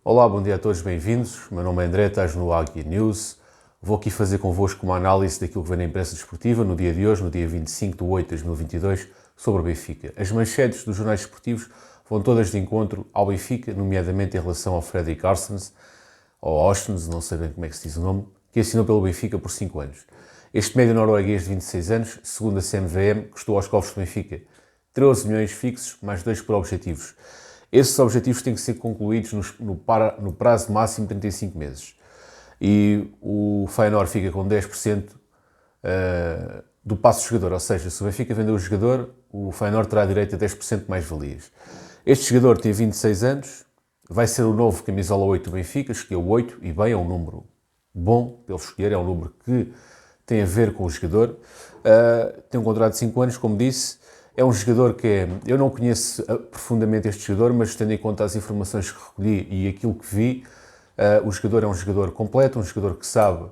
Olá, bom dia a todos, bem-vindos. O meu nome é André, estás no Águia News. Vou aqui fazer convosco uma análise daquilo que vem na imprensa desportiva no dia de hoje, no dia 25 de 8 de 2022, sobre o Benfica. As manchetes dos jornais desportivos vão todas de encontro ao Benfica, nomeadamente em relação ao Fredrik Arsens, ou Orsens, não sei bem como é que se diz o nome, que assinou pelo Benfica por 5 anos. Este médio norueguês de 26 anos, segundo a CMVM, custou aos cofres do Benfica 13 milhões fixos, mais 2 por objetivos. Esses objetivos têm que ser concluídos no prazo máximo de 35 meses. E o Feyenoord fica com 10% do passe do jogador, ou seja, se o Benfica vender o jogador, o Feyenoord terá direito a 10% de mais-valias. Este jogador tem 26 anos, vai ser o novo camisola 8 do Benfica, escolheu o 8 e bem, é um número bom para ele escolher, é um número que tem a ver com o jogador. Tem um contrato de 5 anos, como disse. É um jogador que eu não conheço profundamente este jogador, mas tendo em conta as informações que recolhi e aquilo que vi, o jogador é um jogador completo, um jogador que sabe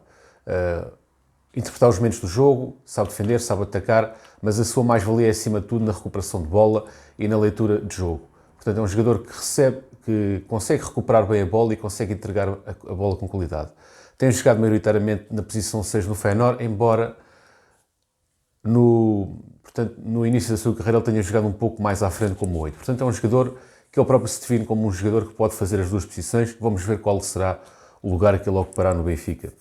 interpretar os momentos do jogo, sabe defender, sabe atacar, mas a sua mais-valia é acima de tudo na recuperação de bola e na leitura de jogo. Portanto, é um jogador que recebe, que consegue recuperar bem a bola e consegue entregar a bola com qualidade. Tem jogado maioritariamente na posição 6 no Feyenoord, embora no início da sua carreira ele tenha jogado um pouco mais à frente como 8. Portanto, é um jogador que ele próprio se define como um jogador que pode fazer as duas posições. Vamos ver qual será o lugar que ele ocupará no Benfica.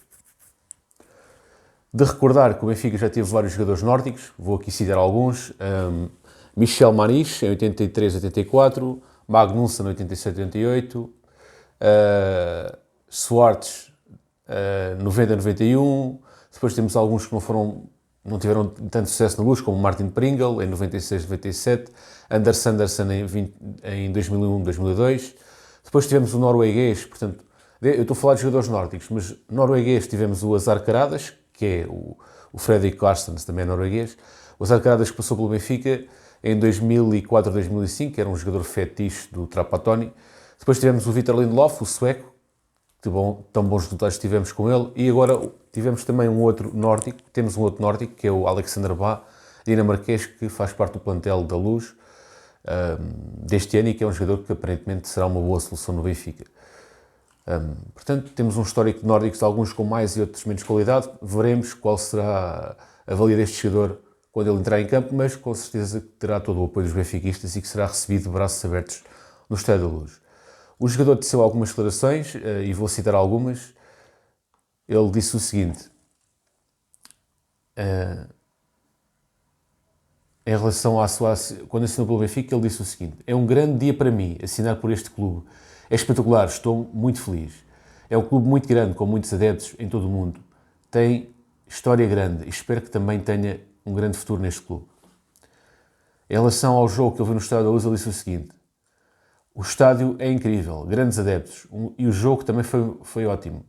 De recordar que o Benfica já teve vários jogadores nórdicos, vou aqui citar alguns. Michel Manis, em 83-84, Magnusson, em 87-88, Swartz, 90-91, depois temos alguns que não tiveram tanto sucesso na Luz, como Martin Pringle, em 96-97, Anders Sanderson em 2001-2002. Depois tivemos o norueguês, portanto, eu estou a falar de jogadores nórdicos, mas norueguês tivemos o Azar Karadas, que é o Fredrik Arsens, também é norueguês. O Azar Karadas que passou pelo Benfica em 2004-2005, que era um jogador fetiche do Trapattoni. Depois tivemos o Victor Lindelof, o sueco, tão bons resultados tivemos com ele, e agora tivemos também temos um outro nórdico, que é o Alexander Bá, dinamarquês, que faz parte do plantel da Luz deste ano e que é um jogador que aparentemente será uma boa solução no Benfica. Portanto, temos um histórico de nórdicos, alguns com mais e outros menos qualidade. Veremos qual será a valia deste jogador quando ele entrar em campo, mas com certeza terá todo o apoio dos benfiquistas e que será recebido de braços abertos no Estádio da Luz. O jogador teceu algumas declarações, e vou citar algumas. Ele disse o seguinte, em relação quando assinou pelo Benfica, ele disse o seguinte: é um grande dia para mim, assinar por este clube. É espetacular, estou muito feliz. É um clube muito grande, com muitos adeptos em todo o mundo. Tem história grande e espero que também tenha um grande futuro neste clube. Em relação ao jogo que ele viu no Estádio da Luz, ele disse o seguinte: o estádio é incrível, grandes adeptos, e o jogo também foi ótimo.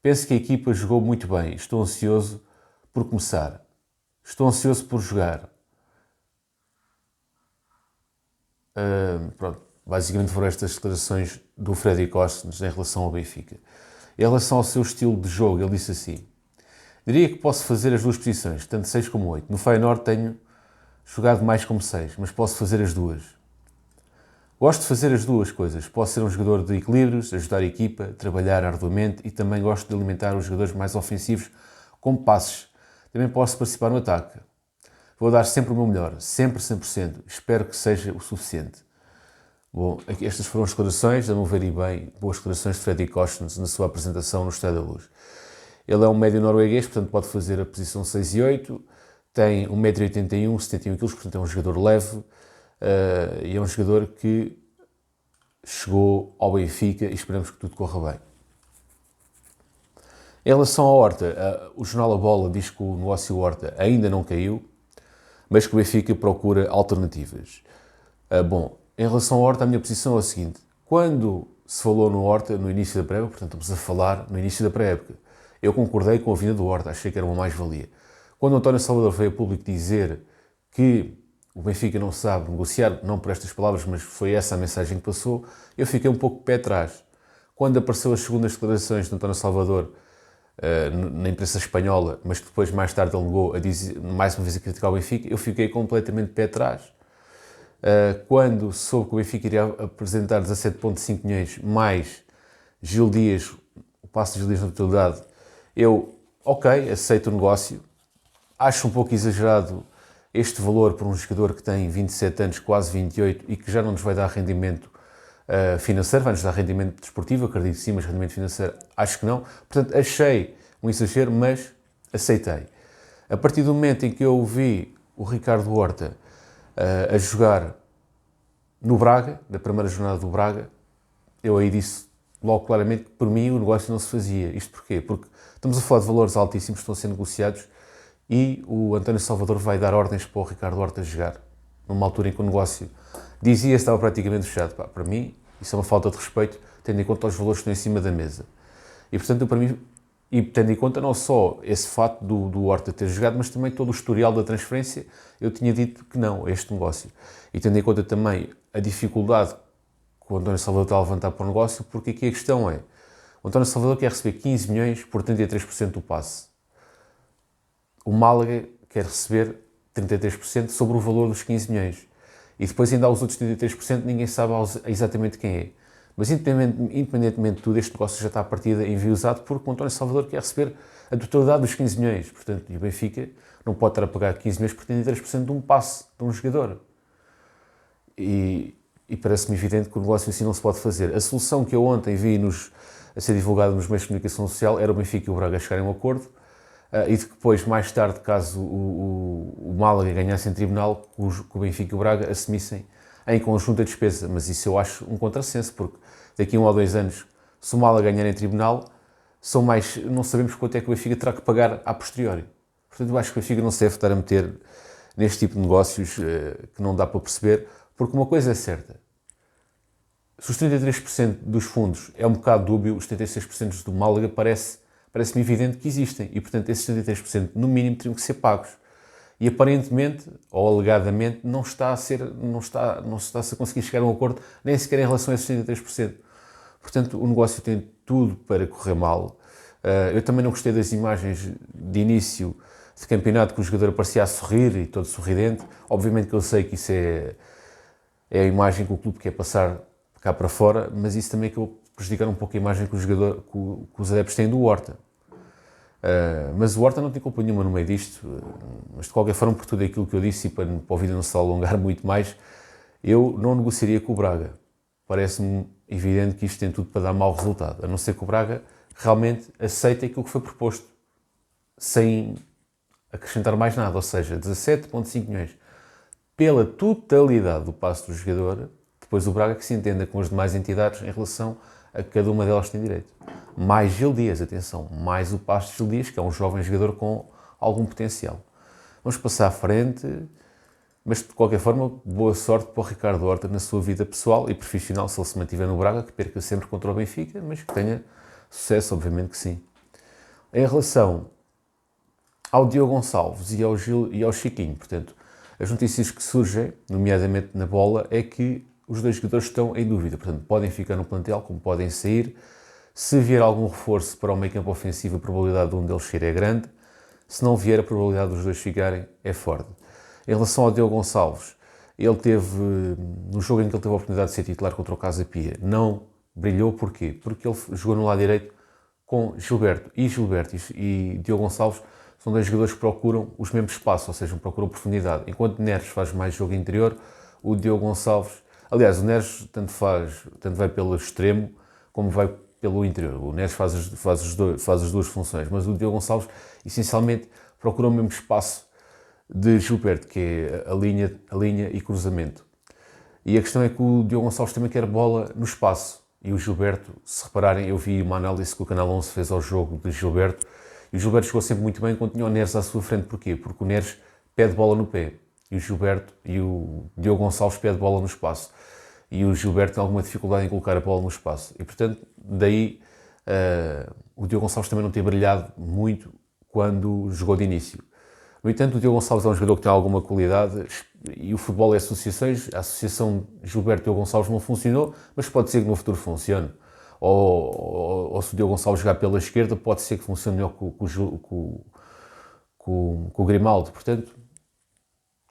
Penso que a equipa jogou muito bem. Estou ansioso por começar. Estou ansioso por jogar. Pronto, basicamente foram estas declarações do Fredrik Arsens em relação ao Benfica. Em relação ao seu estilo de jogo, ele disse assim: diria que posso fazer as duas posições, tanto 6 como 8. No Feyenoord tenho jogado mais como 6, mas posso fazer as duas. Gosto de fazer as duas coisas. Posso ser um jogador de equilíbrios, ajudar a equipa, trabalhar arduamente e também gosto de alimentar os jogadores mais ofensivos com passes. Também posso participar no ataque. Vou dar sempre o meu melhor, sempre 100%. Espero que seja o suficiente. Bom, estas foram as declarações, a meu ver e bem, boas declarações de Fredrik Arsens na sua apresentação no Estádio da Luz. Ele é um médio norueguês, portanto pode fazer a posição 6 e 8, tem 1,81m, 71 kg, portanto é um jogador leve, e é um jogador que chegou ao Benfica e esperamos que tudo corra bem. Em relação ao Horta, o jornal A Bola diz que o negócio Horta ainda não caiu, mas que o Benfica procura alternativas. Bom, em relação ao Horta, a minha posição é a seguinte: quando se falou no Horta no início da pré-época, portanto estamos a falar no início da pré-época, eu concordei com a vinda do Horta, achei que era uma mais-valia. Quando o António Salvador veio a público dizer que o Benfica não sabe negociar, não por estas palavras, mas foi essa a mensagem que passou, eu fiquei um pouco de pé atrás. Quando apareceu as segundas declarações de António Salvador na imprensa espanhola, mas depois mais tarde ele negou a dizer, mais uma vez a criticar o Benfica, eu fiquei completamente de pé atrás. Quando soube que o Benfica iria apresentar 17,5 milhões mais Gil Dias, o passe de Gil Dias na totalidade, eu, ok, aceito o negócio. Acho um pouco exagerado este valor por um jogador que tem 27 anos, quase 28, e que já não nos vai dar rendimento financeiro, vai-nos dar rendimento desportivo, acredito que sim, mas rendimento financeiro acho que não. Portanto, achei um exagero, mas aceitei. A partir do momento em que eu vi o Ricardo Horta a jogar no Braga, da primeira jornada do Braga, eu aí disse logo claramente que por mim o negócio não se fazia. Isto porquê? Porque estamos a falar de valores altíssimos que estão a ser negociados e o António Salvador vai dar ordens para o Ricardo Horta jogar, numa altura em que o negócio dizia que estava praticamente fechado. Pá, para mim, isso é uma falta de respeito, tendo em conta os valores que estão em cima da mesa. E, portanto, para mim, e tendo em conta não só esse fato do Horta ter jogado, mas também todo o historial da transferência, eu tinha dito que não a este negócio. E tendo em conta também a dificuldade que o António Salvador está a levantar para o negócio, porque aqui a questão é, o António Salvador quer receber 15 milhões por 33% do passe. O Málaga quer receber 33% sobre o valor dos 15 milhões. E depois ainda há os outros 33%, ninguém sabe exatamente quem é. Mas independentemente de tudo, este negócio já está à partida enviosado porque o António Salvador quer receber a totalidade dos 15 milhões. Portanto, e o Benfica não pode estar a pagar 15 milhões por 33% de um passe de um jogador. E parece-me evidente que o negócio assim não se pode fazer. A solução que eu ontem vi a ser divulgada nos meios de comunicação social era o Benfica e o Braga chegarem a um acordo e depois, mais tarde, caso o Málaga ganhasse em tribunal, que o Benfica e o Braga assumissem em conjunto a despesa. Mas isso eu acho um contrassenso, porque daqui a 1 ou 2 anos, se o Málaga ganhar em tribunal, não sabemos quanto é que o Benfica terá que pagar a posteriori. Portanto, eu acho que o Benfica não se deve estar a meter neste tipo de negócios que não dá para perceber, porque uma coisa é certa. Se os 33% dos fundos é um bocado dúbio, os 76% do Málaga parece-me evidente que existem. E, portanto, esses 73% no mínimo teriam que ser pagos. E aparentemente, ou alegadamente, não se está a conseguir chegar a um acordo, nem sequer em relação a esses 73%. Portanto, o negócio tem tudo para correr mal. Eu também não gostei das imagens de início de campeonato que o jogador aparecia a sorrir e todo sorridente. Obviamente que eu sei que isso é a imagem que o clube quer passar cá para fora, mas isso também acabou por prejudicar um pouco a imagem que os adeptos têm do Horta. Mas o Horta não tem culpa nenhuma no meio disto, mas de qualquer forma, por tudo aquilo que eu disse, e para o vídeo não se alongar muito mais, eu não negociaria com o Braga. Parece-me evidente que isto tem tudo para dar mau resultado, a não ser que o Braga realmente aceite aquilo que foi proposto, sem acrescentar mais nada, ou seja, 17,5 milhões pela totalidade do passe do jogador, depois o Braga que se entenda com as demais entidades em relação a que cada uma delas tem direito. Mais Gil Dias, atenção, mais o passe de Gil Dias, que é um jovem jogador com algum potencial. Vamos passar à frente, mas de qualquer forma, boa sorte para o Ricardo Horta na sua vida pessoal e profissional, se ele se mantiver no Braga, que perca sempre contra o Benfica, mas que tenha sucesso, obviamente que sim. Em relação ao Diogo Gonçalves e ao Chiquinho, portanto, as notícias que surgem, nomeadamente na Bola, é que os dois jogadores estão em dúvida, portanto, podem ficar no plantel, como podem sair. Se vier algum reforço para o meio campo ofensivo, a probabilidade de um deles sair é grande. Se não vier, a probabilidade dos dois ficarem é forte. Em relação ao Diogo Gonçalves, ele teve, no jogo em que ele teve a oportunidade de ser titular contra o Casa Pia, não brilhou. Porquê? Porque ele jogou no lado direito com Gilberto. E Gilberto e Diogo Gonçalves são dois jogadores que procuram os mesmos espaços, ou seja, procuram profundidade. Enquanto Neres faz mais jogo interior, o Diogo Gonçalves... Aliás, o Neres tanto vai pelo extremo como vai pelo interior. O Neres faz as duas funções, mas o Diogo Gonçalves, essencialmente, procura o mesmo espaço de Gilberto, que é a linha e cruzamento. E a questão é que o Diogo Gonçalves também quer bola no espaço. E o Gilberto, se repararem, eu vi uma análise que o Canal 11 fez ao jogo de Gilberto, e o Gilberto jogou sempre muito bem quando tinha o Neres à sua frente. Porquê? Porque o Neres pede bola no pé. E o Gilberto e o Diogo Gonçalves pede bola no espaço. E o Gilberto tem alguma dificuldade em colocar a bola no espaço. E, portanto, daí o Diogo Gonçalves também não ter brilhado muito quando jogou de início. No entanto, o Diogo Gonçalves é um jogador que tem alguma qualidade e o futebol é associações. A associação Gilberto e Diogo Gonçalves não funcionou, mas pode ser que no futuro funcione. Ou se o Diogo Gonçalves jogar pela esquerda, pode ser que funcione melhor com o Grimaldo. Portanto,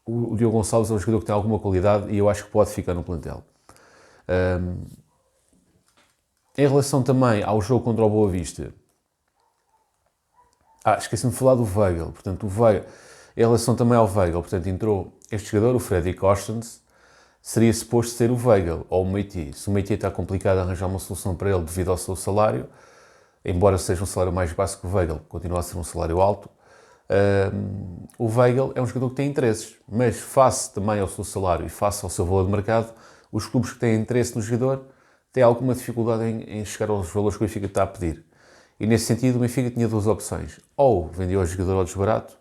o Diogo Gonçalves é um jogador que tem alguma qualidade e eu acho que pode ficar no plantel. Em relação também ao jogo contra o Boa Vista, esqueci-me de falar do Weigl. Portanto, em relação também ao Weigl, portanto, entrou este jogador, o Fredrik Orsens, seria suposto ser o Weigl ou o Meitier. Se o Meitier está complicado a arranjar uma solução para ele devido ao seu salário, embora seja um salário mais baixo que o Weigl, continua a ser um salário alto, o Weigl é um jogador que tem interesses, mas face também ao seu salário e face ao seu valor de mercado, os clubes que têm interesse no jogador têm alguma dificuldade em chegar aos valores que o Benfica está a pedir. E nesse sentido o Benfica tinha duas opções: ou vendia o jogador ao desbarato,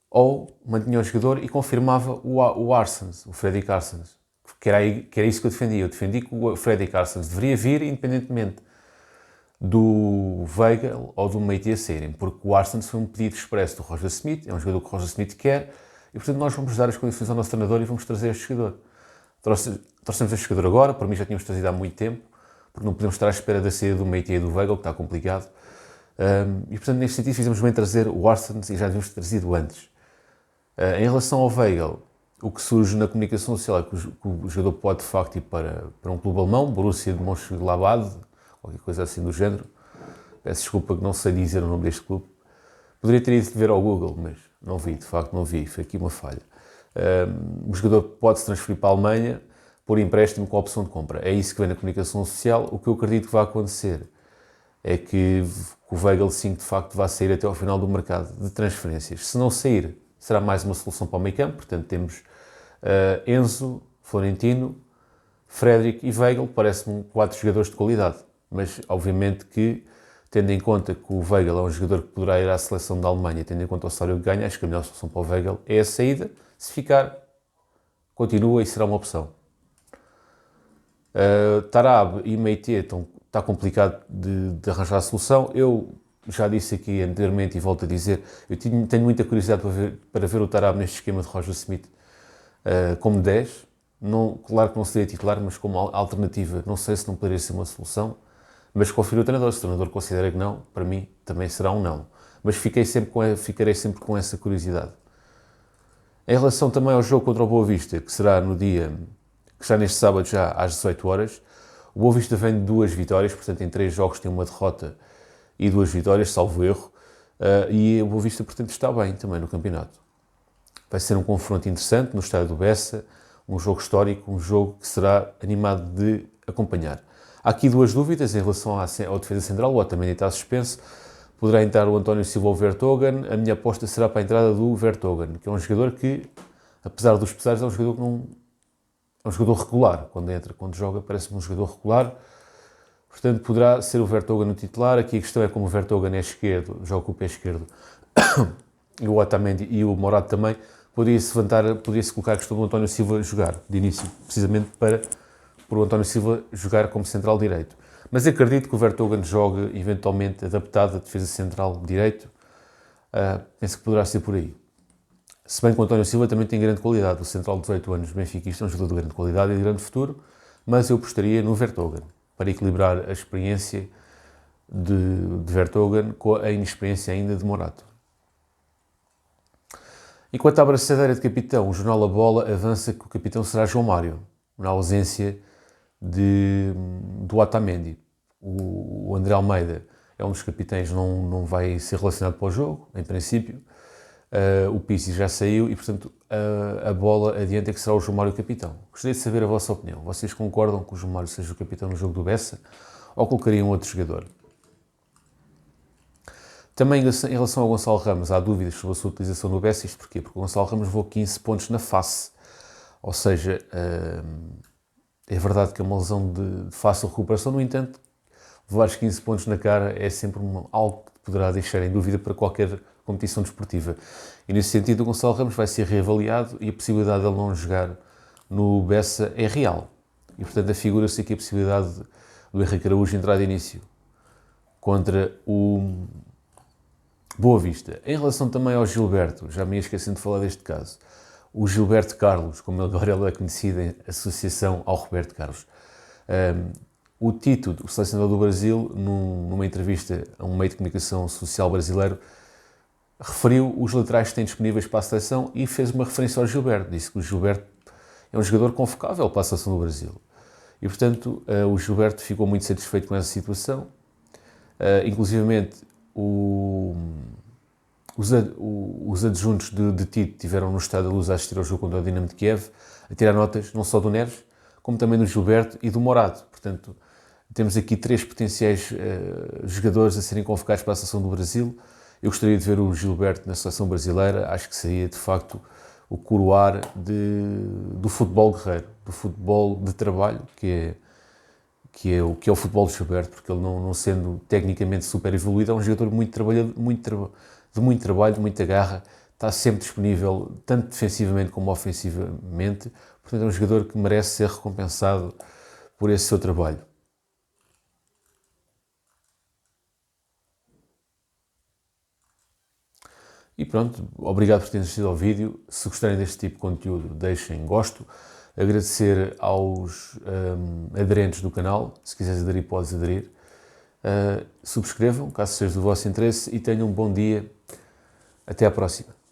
ou mantinha o jogador e confirmava o Arsens, o Fredrik Arsens, que era isso que eu defendia. Eu defendi que o Fredrik Arsens deveria vir independentemente do Weigl ou do Meitier saírem, porque o Arsens foi um pedido expresso do Roger Smith, é um jogador que o Roger Smith quer, e portanto nós vamos dar as condições ao nosso treinador e vamos trazer este jogador. Trouxemos este jogador agora, para mim já tínhamos trazido há muito tempo, porque não podemos estar à espera da saída do Meitier e do Weigl, que está complicado. E portanto, neste sentido, fizemos bem trazer o Arsens e já devíamos ter trazido antes. Em relação ao Weigl, o que surge na comunicação social é que o jogador pode de facto ir para um clube alemão, Borussia de Mönchengladbach, qualquer coisa assim do género. Peço desculpa que não sei dizer o nome deste clube. Poderia ter ido ver ao Google, mas não vi, de facto não vi, foi aqui uma falha. O jogador pode-se transferir para a Alemanha por empréstimo com a opção de compra. É isso que vem na comunicação social. O que eu acredito que vai acontecer é que o Weigl sim, de facto, vai sair até ao final do mercado de transferências. Se não sair, será mais uma solução para o meio campo. Portanto, temos Enzo, Florentino, Fredrik e Weigl. Parece-me 4 jogadores de qualidade. Mas, obviamente, que, tendo em conta que o Weigl é um jogador que poderá ir à seleção da Alemanha, tendo em conta o salário que ganha, acho que a melhor solução para o Weigl é a saída. Se ficar, continua e será uma opção. Tarab e Meitier está complicado de arranjar a solução. Eu já disse aqui anteriormente e volto a dizer, eu tenho muita curiosidade para ver o Tarab neste esquema de Roger Smith como 10. Não, claro que não seria titular, mas como alternativa, não sei se não poderia ser uma solução, mas confio no treinador. Se o treinador considera que não, para mim também será um não. Mas ficarei sempre com essa curiosidade. Em relação também ao jogo contra o Boa Vista, que será neste sábado já às 18 horas, o Boa Vista vem de 2 vitórias, portanto em 3 jogos tem uma derrota e 2 vitórias, salvo erro, e o Boa Vista, portanto, está bem também no campeonato. Vai ser um confronto interessante no estádio do Bessa, um jogo histórico, um jogo que será animado de acompanhar. Há aqui 2 dúvidas em relação ao defesa central. O Otamendi está suspenso, poderá entrar o António Silva ou o Vertonghen. A minha aposta será para a entrada do Vertonghen, que é um jogador que, apesar dos pesares, é um jogador que não... É um jogador regular. Quando joga, parece-me um jogador regular. Portanto, poderá ser o Vertonghen no titular. Aqui a questão é como o Vertonghen é esquerdo, joga com o pé esquerdo, e o Otamendi e o Morato também, poderia-se colocar a questão do António Silva jogar de início, precisamente por o António Silva jogar como central direito. Mas acredito que o Vertonghen jogue eventualmente adaptado à defesa central direito. Penso que poderá ser por aí. Se bem que o António Silva também tem grande qualidade. O central de 18 anos benfiquista é um jogador de grande qualidade e de grande futuro, mas eu apostaria no Vertonghen, para equilibrar a experiência de Vertonghen com a inexperiência ainda de Morato. Enquanto à braçadeira de capitão, o jornal A Bola avança que o capitão será João Mário, na ausência do Otamendi. O André Almeida é um dos capitães, não vai ser relacionado para o jogo, em princípio. O Pizzi já saiu e, portanto, a bola adianta que será o João Mário o capitão. Gostaria de saber a vossa opinião. Vocês concordam que o João Mário seja o capitão no jogo do Bessa ou colocariam outro jogador? Também em relação ao Gonçalo Ramos, há dúvidas sobre a sua utilização no Bessa. Isto porquê? Porque o Gonçalo Ramos levou 15 pontos na face. Ou seja, é verdade que é uma lesão de fácil recuperação. No entanto, levar os 15 pontos na cara é sempre algo que poderá deixar em dúvida para qualquer competição desportiva. E nesse sentido, o Gonçalo Ramos vai ser reavaliado e a possibilidade de ele não jogar no Bessa é real. E, portanto, afigura-se aqui a possibilidade do Henrique Araújo entrar de início contra o Boa Vista. Em relação também ao Gilberto, já me ia esquecendo de falar deste caso, o Gilberto Carlos, como agora ele é conhecido em associação ao Roberto Carlos. O Tito, o selecionador do Brasil, numa entrevista a um meio de comunicação social brasileiro, referiu os laterais que tem disponíveis para a seleção e fez uma referência ao Gilberto. Disse que o Gilberto é um jogador convocável para a seleção do Brasil. E, portanto, o Gilberto ficou muito satisfeito com essa situação. Inclusivamente, os adjuntos de Tite tiveram no Estádio da Luz a assistir ao jogo contra o Dinamo de Kiev, a tirar notas não só do Neres, como também do Gilberto e do Morato. Portanto, temos aqui 3 potenciais jogadores a serem convocados para a seleção do Brasil. Eu gostaria de ver o Gilberto na seleção brasileira. Acho que seria, de facto, o coroar do futebol guerreiro, do futebol de trabalho, que é o futebol de Gilberto, porque ele, não sendo tecnicamente super evoluído, é um jogador de muito trabalho, de muita garra, está sempre disponível, tanto defensivamente como ofensivamente. Portanto, é um jogador que merece ser recompensado por esse seu trabalho. E pronto, obrigado por terem assistido ao vídeo. Se gostarem deste tipo de conteúdo, deixem gosto. Agradecer aos aderentes do canal. Se quiseres aderir, podes aderir. Subscrevam, caso seja do vosso interesse, e tenham um bom dia. Até à próxima.